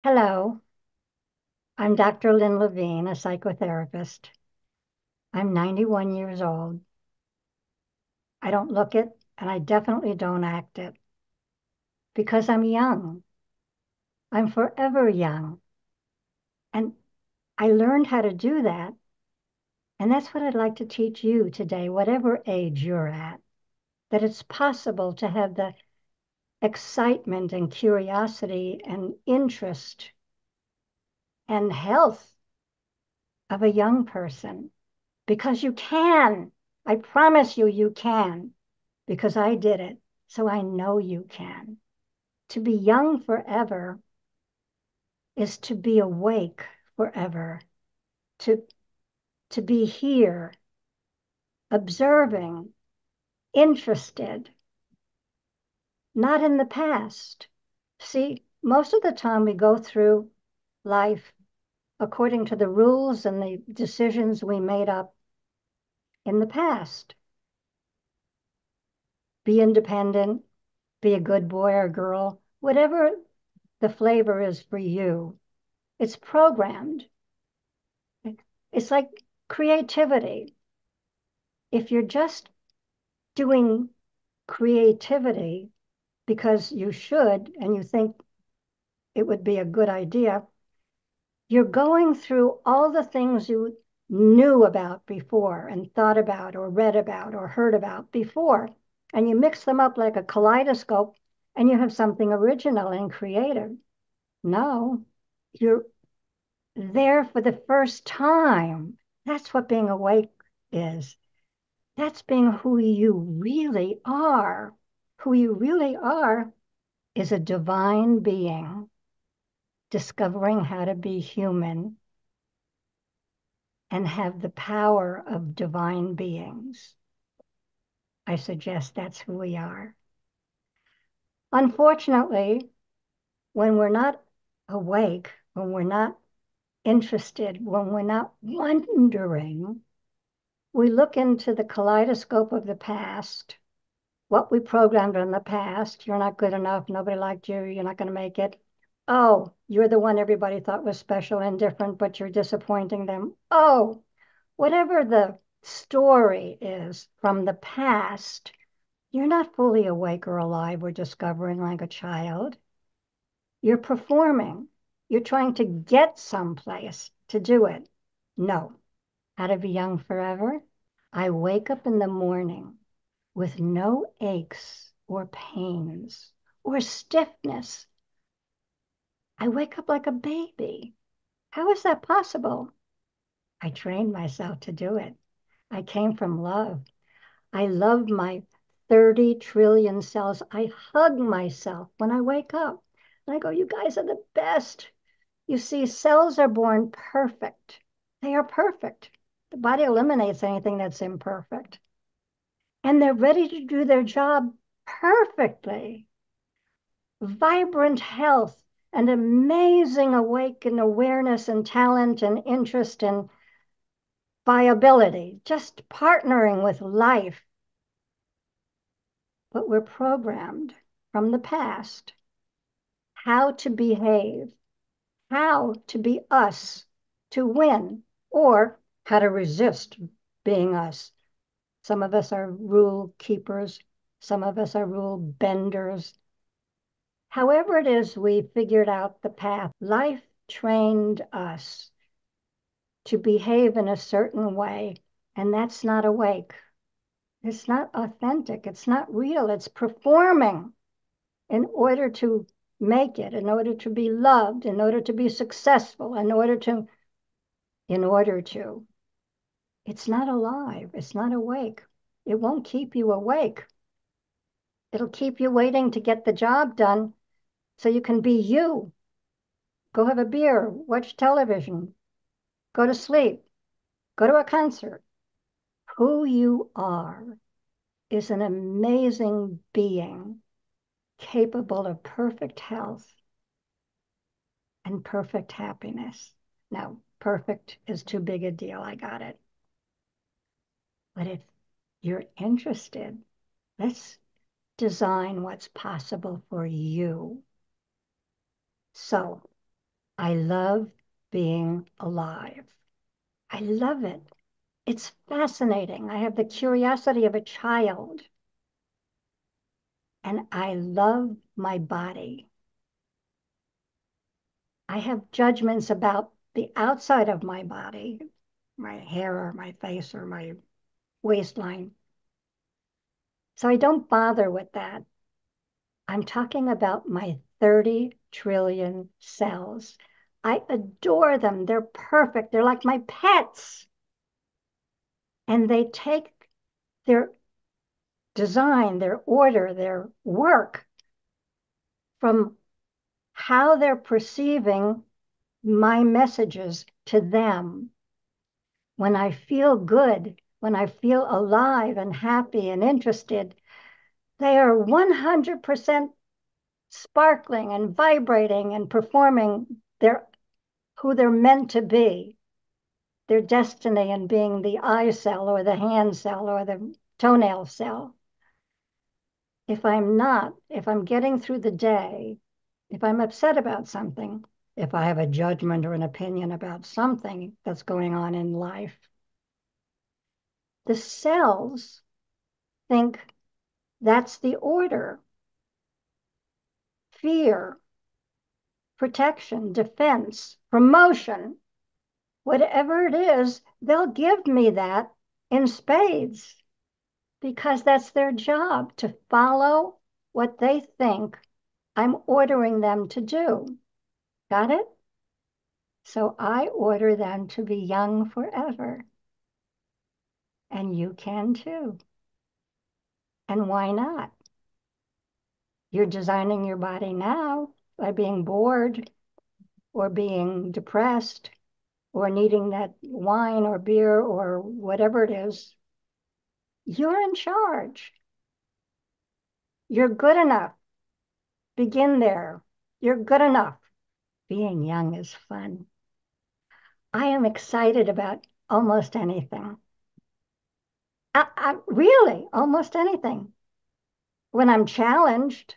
Hello, I'm Dr. Lynn Levine, a psychotherapist. I'm 91 years old. I don't look it, and I definitely don't act it because I'm young. I'm forever young. And I learned how to do that. And that's what I'd like to teach you today, whatever age you're at, that it's possible to have the excitement and curiosity and interest and health of a young person because you can. I promise you, you can. Because I did it. So I know you can. To be young forever is to be awake forever, to, to be here, observing, interested, not in the past. See, most of the time we go through life according to the rules and the decisions we made up in the past. Be independent, be a good boy or girl, whatever the flavor is for you. It's programmed. It's like creativity. If you're just doing creativity because you should and you think it would be a good idea, you're going through all the things you knew about before and thought about or read about or heard about before, and you mix them up like a kaleidoscope and you have something original and creative. No, you're there for the first time. That's what being awake is. That's being who you really are. Who you really are is a divine being discovering how to be human and have the power of divine beings. I suggest that's who we are. Unfortunately, when we're not awake, when we're not interested, when we're not wondering, we look into the kaleidoscope of the past, what we programmed in the past. You're not good enough. Nobody liked you. You're not going to make it. Oh, you're the one everybody thought was special and different, but you're disappointing them. Oh, whatever the story is from the past, you're not fully awake or alive or discovering like a child. You're performing. You're trying to get someplace to do it. No. How to be young forever? I wake up in the morning with no aches or pains or stiffness. I wake up like a baby. How is that possible? I trained myself to do it. I came from love. I love my 30 trillion cells. I hug myself when I wake up. And I go, you guys are the best. You see, cells are born perfect. They are perfect. The body eliminates anything that's imperfect. And they're ready to do their job perfectly. Vibrant health and amazing awakened awareness and talent and interest and viability, just partnering with life. But we're programmed from the past how to behave, how to be us, to win, or how to resist being us. Some of us are rule keepers, some of us are rule benders. However it is, we figured out the path. Life trained us to behave in a certain way, and that's not awake. It's not authentic. It's not real. It's performing in order to make it, in order to be loved, in order to be successful, in order to. It's not alive. It's not awake. It won't keep you awake. It'll keep you waiting to get the job done so you can be you. Go have a beer, watch television, go to sleep, go to a concert. Who you are is an amazing being capable of perfect health and perfect happiness. Now, perfect is too big a deal. I got it. But if you're interested, let's design what's possible for you. So, I love being alive. I love it. It's fascinating. I have the curiosity of a child, and I love my body. I have judgments about the outside of my body, my hair or my face or my waistline. So I don't bother with that. I'm talking about my 30 trillion cells. I adore them. They're perfect. They're like my pets. And they take their design, their order, their work from how they're perceiving my messages to them. When I feel good, when I feel alive and happy and interested, they are 100% sparkling and vibrating and performing who they're meant to be, their destiny and being the eye cell or the hand cell or the toenail cell. If I'm getting through the day, if I'm upset about something, if I have a judgment or an opinion about something that's going on in life, the cells think that's the order. Fear, protection, defense, promotion, whatever it is, they'll give me that in spades because that's their job to follow what they think I'm ordering them to do. Got it? So I order them to be young forever. And you can too. And why not? You're designing your body now by being bored or being depressed or needing that wine or beer or whatever it is. You're in charge. You're good enough. Begin there. You're good enough. Being young is fun. I am excited about almost anything. Really, almost anything. When I'm challenged,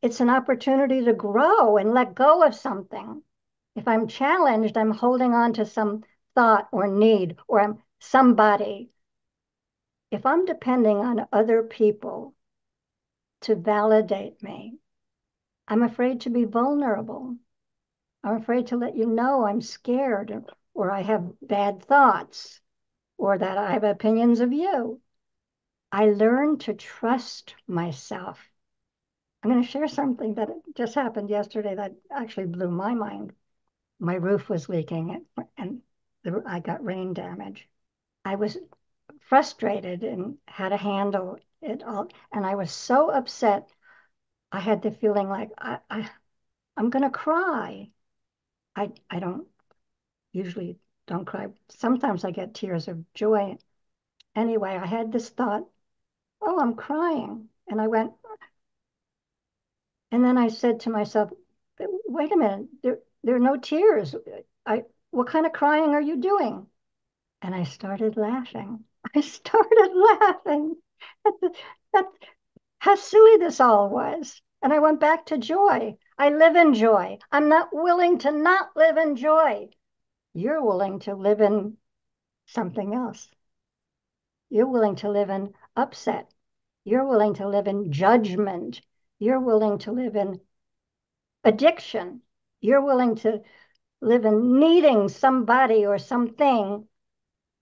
it's an opportunity to grow and let go of something. If I'm challenged, I'm holding on to some thought or need or I'm somebody. If I'm depending on other people to validate me, I'm afraid to be vulnerable. I'm afraid to let you know I'm scared or I have bad thoughts or that I have opinions of you. I learned to trust myself. I'm going to share something that just happened yesterday that actually blew my mind. My roof was leaking and I got rain damage. I was frustrated and how to handle it all. And I was so upset. I had the feeling like I'm going to cry. I don't usually don't cry. Sometimes I get tears of joy. Anyway, I had this thought, oh, I'm crying. And I went, and then I said to myself, wait a minute, there are no tears. What kind of crying are you doing? And I started laughing. I started laughing at how silly this all was. And I went back to joy. I live in joy. I'm not willing to not live in joy. You're willing to live in something else. You're willing to live in upset. You're willing to live in judgment. You're willing to live in addiction. You're willing to live in needing somebody or something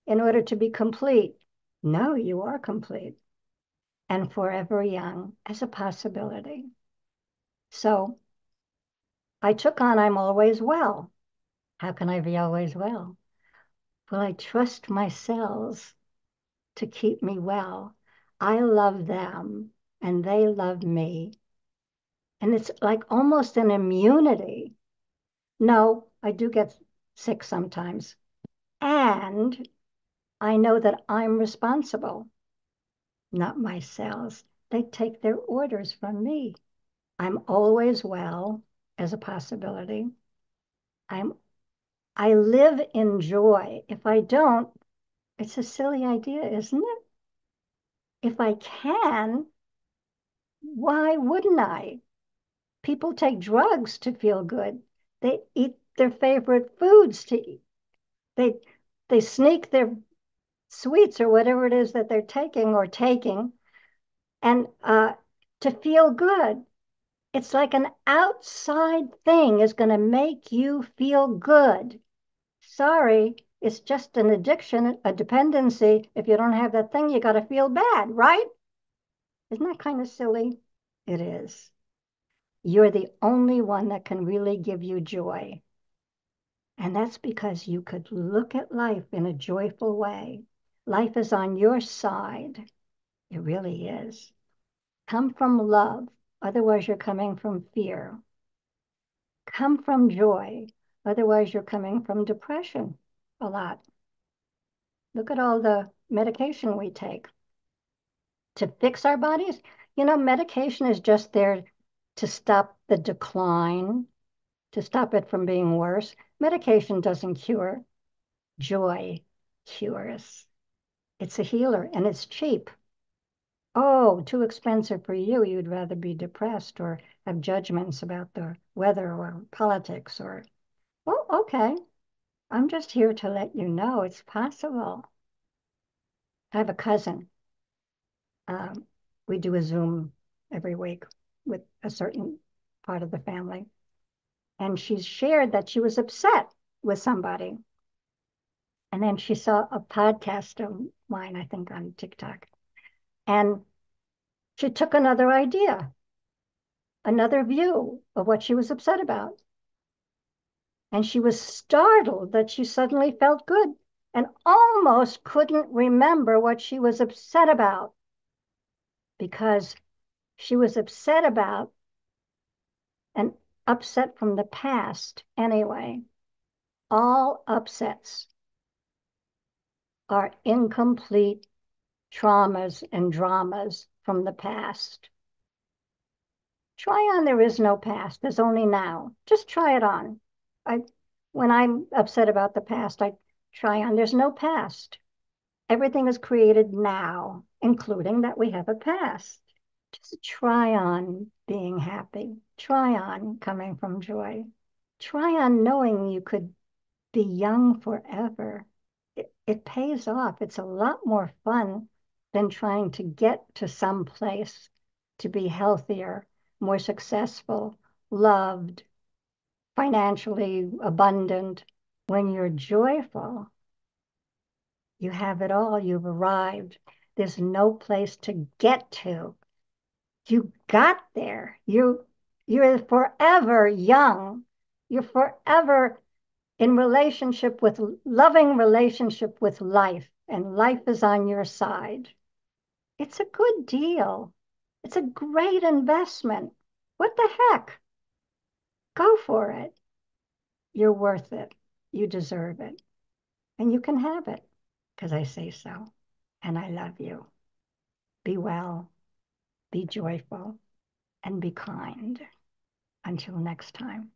in order to be complete. No, you are complete and forever young as a possibility. So I took on I'm always well. How can I be always well? Well, I trust my cells to keep me well. I love them and they love me. And it's like almost an immunity. No, I do get sick sometimes. And I know that I'm responsible, not my cells. They take their orders from me. I'm always well as a possibility. I'm I live in joy. If I don't, it's a silly idea, isn't it? If I can, why wouldn't I? People take drugs to feel good. They eat their favorite foods to eat. They they sneak their sweets or whatever it is that they're taking and to feel good. It's like an outside thing is going to make you feel good. Sorry, it's just an addiction, a dependency. If you don't have that thing, you got to feel bad, right? Isn't that kind of silly? It is. You're the only one that can really give you joy. And that's because you could look at life in a joyful way. Life is on your side. It really is. Come from love. Otherwise, you're coming from fear. Come from joy. Otherwise, you're coming from depression a lot. Look at all the medication we take to fix our bodies. You know, medication is just there to stop the decline, to stop it from being worse. Medication doesn't cure. Joy cures. It's a healer and it's cheap. Oh, too expensive for you. You'd rather be depressed or have judgments about the weather or politics or, well, okay. I'm just here to let you know it's possible. I have a cousin. Um, we do a Zoom every week with a certain part of the family. And she's shared that she was upset with somebody. And then she saw a podcast of mine, I think on TikTok. And she took another idea, another view of what she was upset about. And she was startled that she suddenly felt good and almost couldn't remember what she was upset about because she was upset about and upset from the past anyway. All upsets are incomplete traumas and dramas from the past. Try on there is no past, there's only now. Just try it on. I when I'm upset about the past, I try on there's no past. Everything is created now, including that we have a past. Just try on being happy. Try on coming from joy. Try on knowing you could be young forever. It pays off. It's a lot more fun than trying to get to some place to be healthier, more successful, loved, financially abundant. When you're joyful, you have it all. You've arrived. There's no place to get to. You got there. You're forever young. You're forever in relationship with loving relationship with life, and life is on your side. It's a good deal. It's a great investment. What the heck? Go for it. You're worth it. You deserve it. And you can have it because I say so. And I love you. Be well, be joyful, and be kind. Until next time.